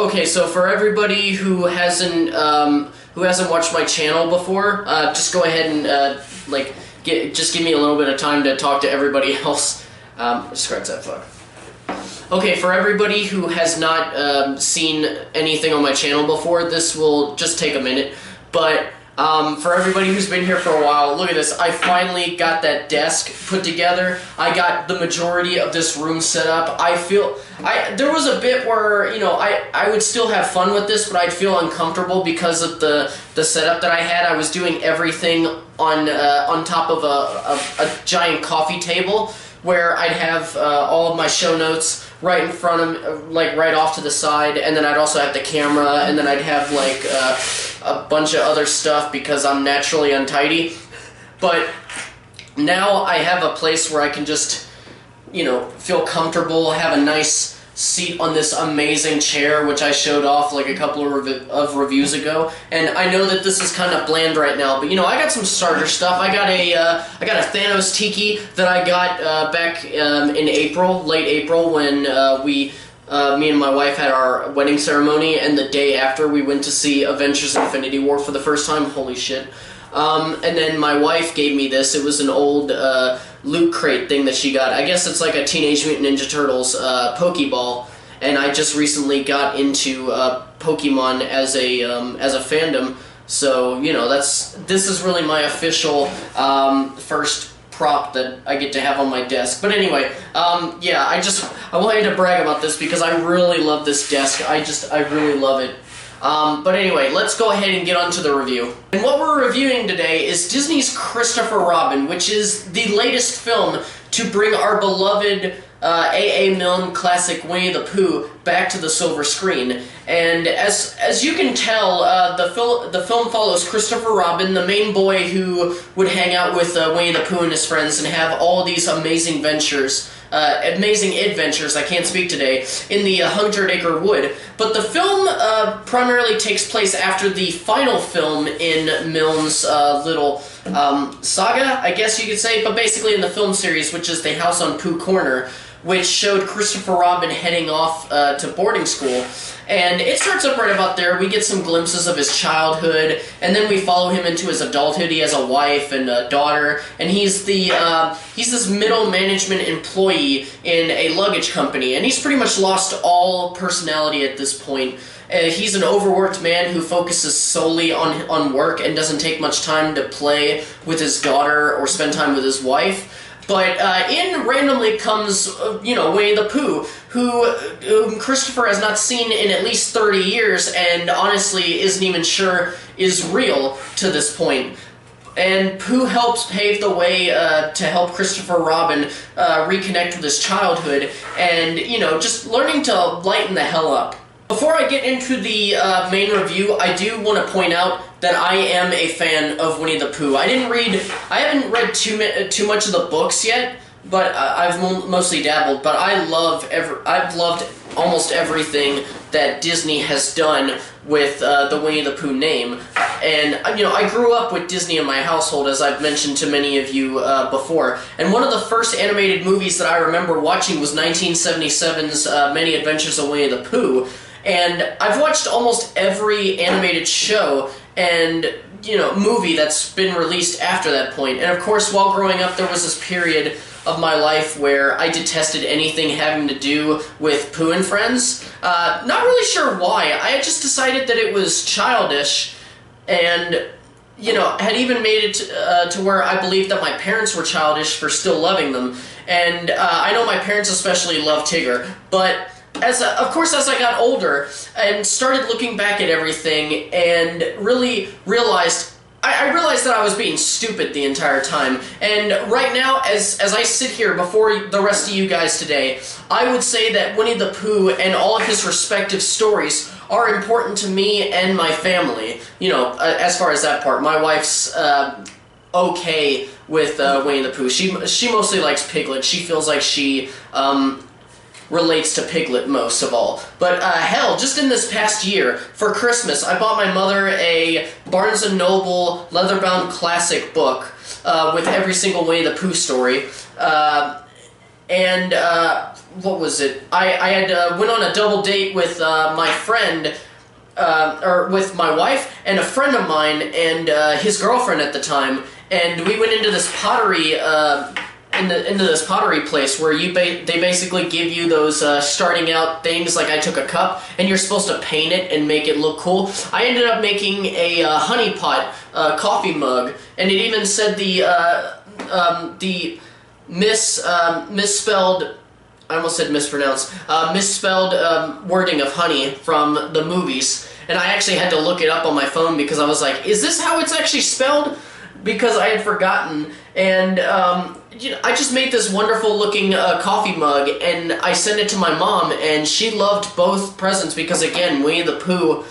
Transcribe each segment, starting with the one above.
Okay, so for everybody who hasn't watched my channel before, just go ahead and just give me a little bit of time to talk to everybody else. Scratch that fuck. Okay, for everybody who has not seen anything on my channel before, this will just take a minute. But for everybody who's been here for a while, look at this. I finally got that desk put together. I got the majority of this room set up. There was a bit where, you know, I would still have fun with this, but I'd feel uncomfortable because of the setup that I had. I was doing everything on top of a giant coffee table, where I'd have all of my show notes right in front of me, like right off to the side, and then I'd also have the camera, and then I'd have like a bunch of other stuff because I'm naturally untidy. But now I have a place where I can just, you know, feel comfortable, have a nice seat on this amazing chair, which I showed off like a couple of reviews ago. And I know that this is kind of bland right now, but you know, I got some starter stuff. I got a Thanos Tiki that I got back in April, late April, when me and my wife had our wedding ceremony, and the day after we went to see Avengers Infinity War for the first time. Holy shit. And then my wife gave me this. It was an old Loot Crate thing that she got. I guess it's like a Teenage Mutant Ninja Turtles Pokeball, and I just recently got into Pokemon as a fandom. So, you know, this is really my official first prop that I get to have on my desk. But anyway, yeah, I wanted to brag about this because I really love this desk. I really love it. But anyway, let's go ahead and get on to the review. And what we're reviewing today is Disney's Christopher Robin, which is the latest film to bring our beloved A.A. Milne classic Winnie the Pooh back to the silver screen. And as you can tell, the film follows Christopher Robin, the main boy who would hang out with Winnie the Pooh and his friends and have all these amazing adventures, I can't speak today, in the 100-acre wood. But the film primarily takes place after the final film in Milne's little saga, I guess you could say, but basically in the film series, which is The House on Pooh Corner, which showed Christopher Robin heading off to boarding school. And it starts up right about there. We get some glimpses of his childhood, and then we follow him into his adulthood. He has a wife and a daughter, and he's this middle management employee in a luggage company, and he's pretty much lost all personality at this point. He's an overworked man who focuses solely on work and doesn't take much time to play with his daughter or spend time with his wife. But in randomly comes, you know, Winnie the Pooh, who Christopher has not seen in at least 30 years, and honestly isn't even sure is real to this point. And Pooh helps pave the way to help Christopher Robin reconnect with his childhood, and, you know, just learning to lighten the hell up. Before I get into the main review, I do want to point out that I am a fan of Winnie the Pooh. I haven't read too much of the books yet, but I've mostly dabbled. But I've loved almost everything that Disney has done with the Winnie the Pooh name. And, you know, I grew up with Disney in my household, as I've mentioned to many of you before. And one of the first animated movies that I remember watching was 1977's Many Adventures of Winnie the Pooh. And I've watched almost every animated show and, you know, movie that's been released after that point. And of course, while growing up, there was this period of my life where I detested anything having to do with Pooh and Friends. Not really sure why. I had just decided that it was childish, and, you know, had even made it to where I believed that my parents were childish for still loving them. And I know my parents especially love Tigger, but of course, as I got older and started looking back at everything and really realized, I realized that I was being stupid the entire time. And right now, as I sit here before the rest of you guys today, I would say that Winnie the Pooh and all of his respective stories are important to me and my family. You know, as far as that part, my wife's okay with Winnie the Pooh. She mostly likes Piglet. She feels like she relates to Piglet most of all. But hell, just in this past year, for Christmas, I bought my mother a Barnes & Noble leather-bound classic book with every single Winnie the Pooh story. And what was it? I had went on a double date with my friend, or with my wife and a friend of mine and his girlfriend at the time, and we went into this pottery into this pottery place where they basically give you those starting out things. Like, I took a cup and you're supposed to paint it and make it look cool. I ended up making a honey pot coffee mug, and it even said the misspelled, I almost said mispronounced, misspelled wording of honey from the movies. And I actually had to look it up on my phone because I was like, is this how it's actually spelled? Because I had forgotten. And you know, I just made this wonderful looking coffee mug, and I sent it to my mom, and she loved both presents because, again, Winnie the Pooh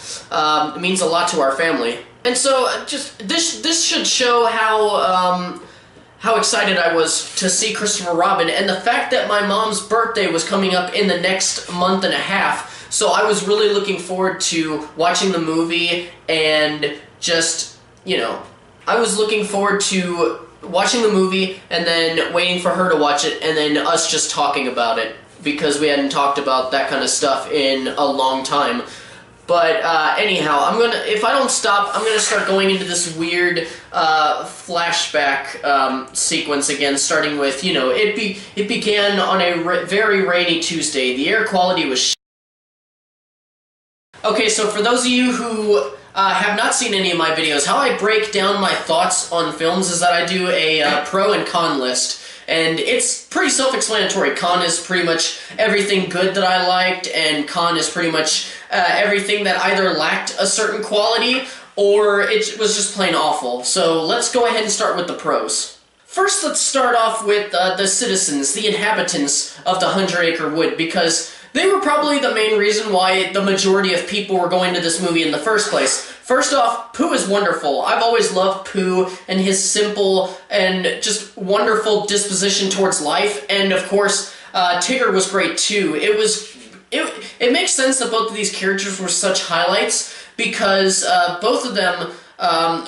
means a lot to our family. And so just this should show how excited I was to see Christopher Robin, and the fact that my mom's birthday was coming up in the next month and a half, so I was really looking forward to watching the movie, and just, you know, I was looking forward to watching the movie and then waiting for her to watch it and then us just talking about it, because we hadn't talked about that kind of stuff in a long time. But anyhow, if I don't stop, I'm gonna start going into this weird flashback sequence again, starting with, you know, it began on a very rainy Tuesday. The air quality was Okay, so for those of you who have not seen any of my videos, how I break down my thoughts on films is that I do a pro and con list. And it's pretty self-explanatory. Con is pretty much everything good that I liked, and con is pretty much everything that either lacked a certain quality or it was just plain awful. So let's go ahead and start with the pros. First, let's start off with the citizens, the inhabitants of the 100 Acre Wood, because they were probably the main reason why the majority of people were going to this movie in the first place. First off, Pooh is wonderful. I've always loved Pooh and his simple and just wonderful disposition towards life, and of course, Tigger was great too. It makes sense that both of these characters were such highlights, because both of them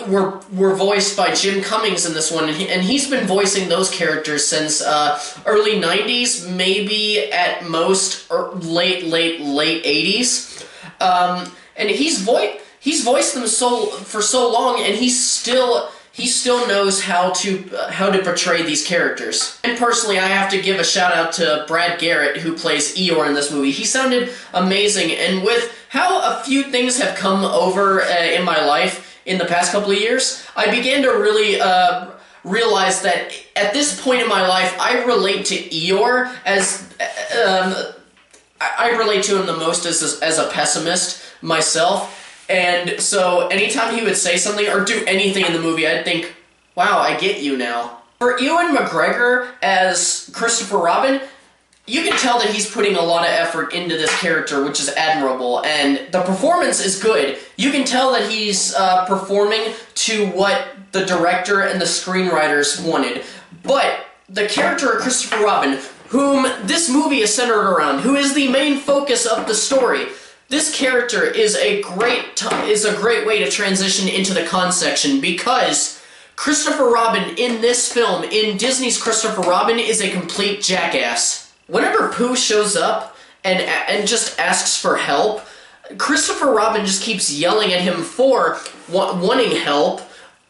were voiced by Jim Cummings in this one, and he's been voicing those characters since early 90s, maybe at most late 80s. And he's voiced them for so long, and he still knows how to portray these characters. And personally, I have to give a shout out to Brad Garrett, who plays Eeyore in this movie. He sounded amazing, and with how a few things have come over in my life in the past couple of years, I began to really realize that at this point in my life, I relate to Eeyore as I relate to him the most as a pessimist myself. And so anytime he would say something or do anything in the movie, I'd think, wow, I get you now. For Ewan McGregor as Christopher Robin, you can tell that he's putting a lot of effort into this character, which is admirable, and the performance is good. You can tell that he's performing to what the director and the screenwriters wanted. But the character of Christopher Robin, whom this movie is centered around, who is the main focus of the story, this character is a great way to transition into the con section, because Christopher Robin in this film, in Disney's Christopher Robin, is a complete jackass. Whenever Pooh shows up and just asks for help, Christopher Robin just keeps yelling at him for wanting help,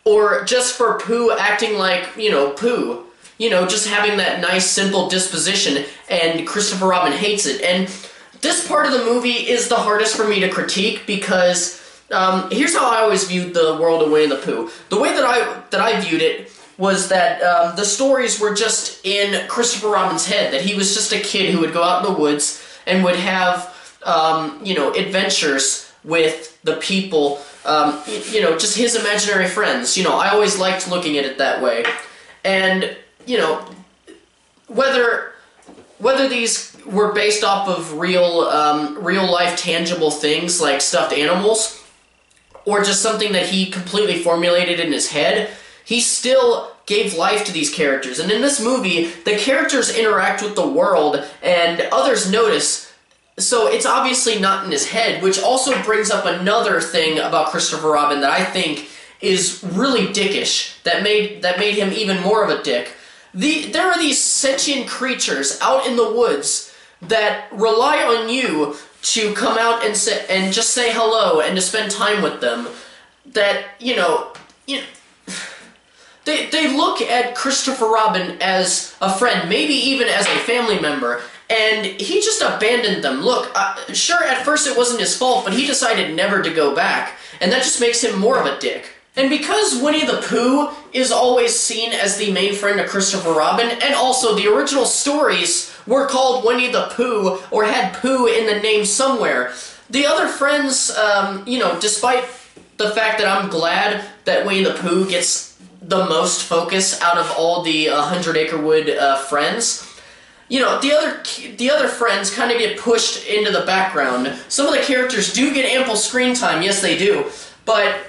or just for Pooh acting like, you know, Pooh. You know, just having that nice, simple disposition, and Christopher Robin hates it. And this part of the movie is the hardest for me to critique, because here's how I always viewed the world of Winnie the Pooh. The way that I viewed it was that the stories were just in Christopher Robin's head, that he was just a kid who would go out in the woods and would have, you know, adventures with the people, you know, just his imaginary friends. You know, I always liked looking at it that way. And, you know, whether these were based off of real life tangible things like stuffed animals, or just something that he completely formulated in his head, he still gave life to these characters. And in this movie, the characters interact with the world, and others notice, so it's obviously not in his head, which also brings up another thing about Christopher Robin that I think is really dickish, that made him even more of a dick. There are these sentient creatures out in the woods that rely on you to come out and just say hello and to spend time with them. That, they look at Christopher Robin as a friend, maybe even as a family member, and he just abandoned them. Look, sure, at first it wasn't his fault, but he decided never to go back, and that just makes him more of a dick. And because Winnie the Pooh is always seen as the main friend of Christopher Robin, and also the original stories were called Winnie the Pooh, or had Pooh in the name somewhere, the other friends, despite the fact that I'm glad that Winnie the Pooh gets the most focus out of all the 100 Acre Wood friends, the other friends kind of get pushed into the background. Some of the characters do get ample screen time, yes they do, but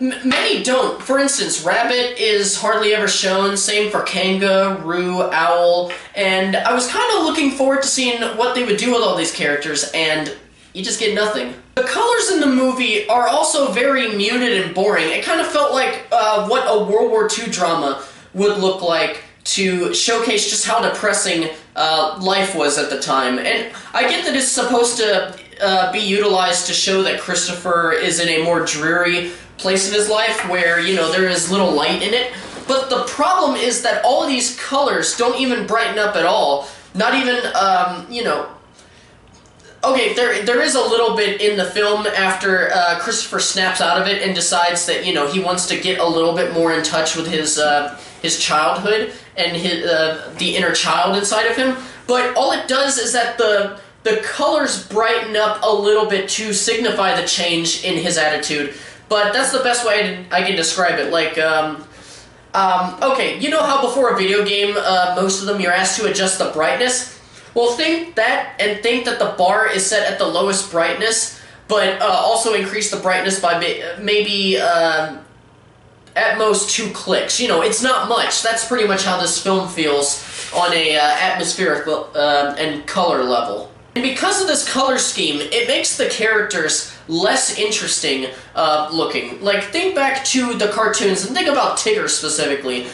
many don't. For instance, Rabbit is hardly ever shown, same for Kanga, Roo, Owl, and I was kind of looking forward to seeing what they would do with all these characters, and you just get nothing. The colors in the movie are also very muted and boring. It kind of felt like what a World War II drama would look like to showcase just how depressing life was at the time. And I get that it's supposed to be utilized to show that Christopher is in a more dreary place in his life where, there is little light in it. But the problem is that all of these colors don't even brighten up at all. Not even, Okay, there is a little bit in the film after Christopher snaps out of it and decides that, he wants to get a little bit more in touch with his childhood and the inner child inside of him. But all it does is that the colors brighten up a little bit to signify the change in his attitude. But that's the best way I can describe it. Like, okay, you know how before a video game, most of them you're asked to adjust the brightness? Well, think that, and think that the bar is set at the lowest brightness, but also increase the brightness by maybe at most 2 clicks. It's not much. That's pretty much how this film feels on a atmospheric and color level. And because of this color scheme, it makes the characters less interesting looking. Like, think back to the cartoons and think about Tigger specifically.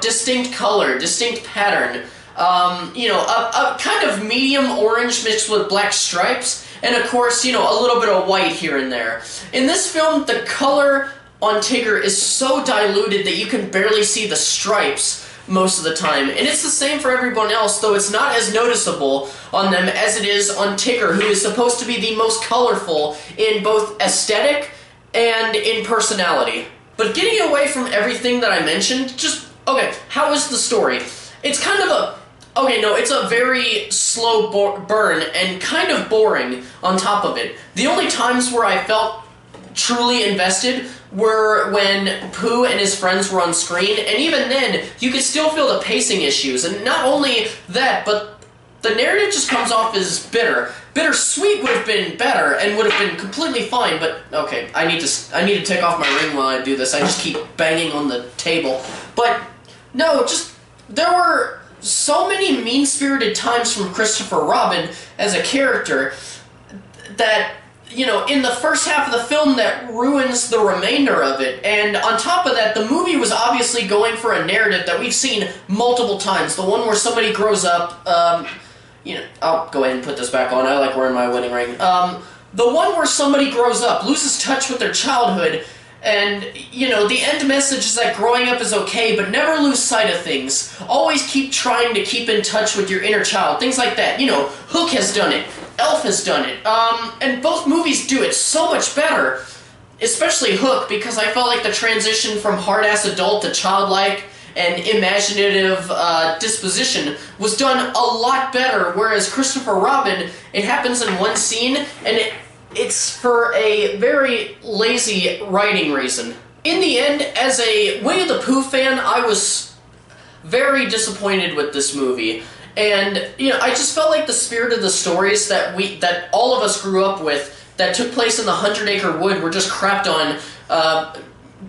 Distinct color, distinct pattern. A kind of medium orange mixed with black stripes, and of course, a little bit of white here and there. In this film, the color on Tigger is so diluted that you can barely see the stripes most of the time, and it's the same for everyone else, though it's not as noticeable on them as it is on Tigger, who is supposed to be the most colorful in both aesthetic and in personality. But getting away from everything that I mentioned, okay, how is the story? It's kind of it's a very slow burn and kind of boring on top of it. The only times where I felt truly invested were when Pooh and his friends were on screen, and even then, you could still feel the pacing issues. And not only that, but the narrative just comes off as bitter. Bittersweet would have been better and would have been completely fine, but okay, I need to take off my ring while I do this. I just keep banging on the table. But no, there were so many mean-spirited times from Christopher Robin as a character that, in the first half of the film that ruins the remainder of it. And on top of that, the movie was obviously going for a narrative that we've seen multiple times. The one where somebody grows up, I'll go ahead and put this back on. I like wearing my wedding ring. The one where somebody grows up, loses touch with their childhood, and, the end message is that growing up is okay, but never lose sight of things. Always keep trying to keep in touch with your inner child. Things like that. Hook has done it. Elf has done it. And both movies do it so much better. Especially Hook, because I felt like the transition from hard-ass adult to childlike and imaginative disposition was done a lot better, whereas Christopher Robin, it happens in one scene, and it's for a very lazy writing reason. In the end, as a Winnie the Pooh fan, I was very disappointed with this movie. And, I just felt like the spirit of the stories that all of us grew up with, that took place in the 100 Acre Wood, were just crapped on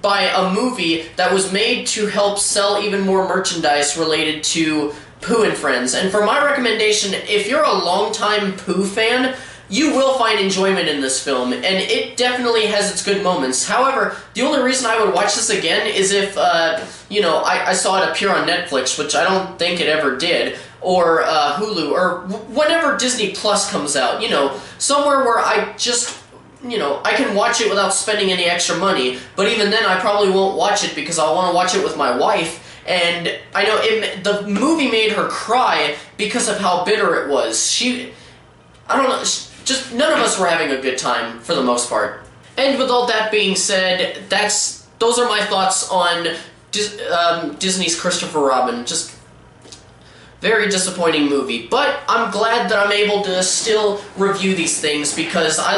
by a movie that was made to help sell even more merchandise related to Pooh and Friends. And for my recommendation, if you're a longtime Pooh fan, you will find enjoyment in this film, and it definitely has its good moments. However, the only reason I would watch this again is if, I saw it appear on Netflix, which I don't think it ever did, or Hulu, or whenever Disney Plus comes out, you know, somewhere where I just, you know, I can watch it without spending any extra money, but even then I probably won't watch it because I'll want to watch it with my wife, and I know the movie made her cry because of how bitter it was. I don't know, just none of us were having a good time for the most part. And with all that being said, those are my thoughts on Disney's Christopher Robin. Just very disappointing movie, but I'm glad that I'm able to still review these things because I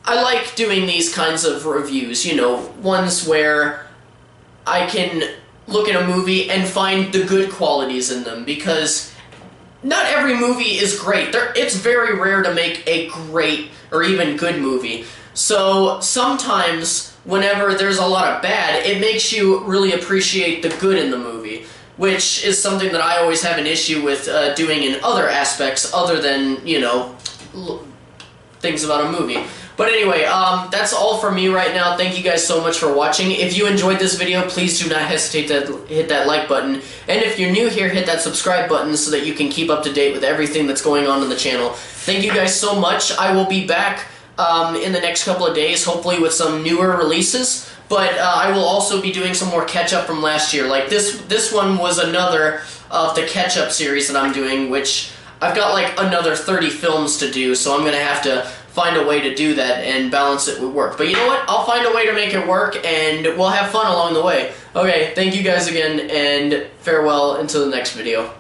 like doing these kinds of reviews, you know, ones where I can look at a movie and find the good qualities in them, because not every movie is great. It's very rare to make a great or even good movie. So sometimes whenever there's a lot of bad, it makes you really appreciate the good in the movie, which is something that I always have an issue with doing in other aspects other than, you know, things about a movie. But anyway, that's all from me right now. Thank you guys so much for watching. If you enjoyed this video, please do not hesitate to hit that like button. And if you're new here, hit that subscribe button so that you can keep up to date with everything that's going on the channel. Thank you guys so much. I will be back in the next couple of days, hopefully with some newer releases. But I will also be doing some more catch-up from last year. Like this one was another of the catch-up series that I'm doing, which I've got like another 30 films to do, so I'm going to have to find a way to do that and balance it with work. But you know what? I'll find a way to make it work, and we'll have fun along the way. Okay, thank you guys again, and farewell until the next video.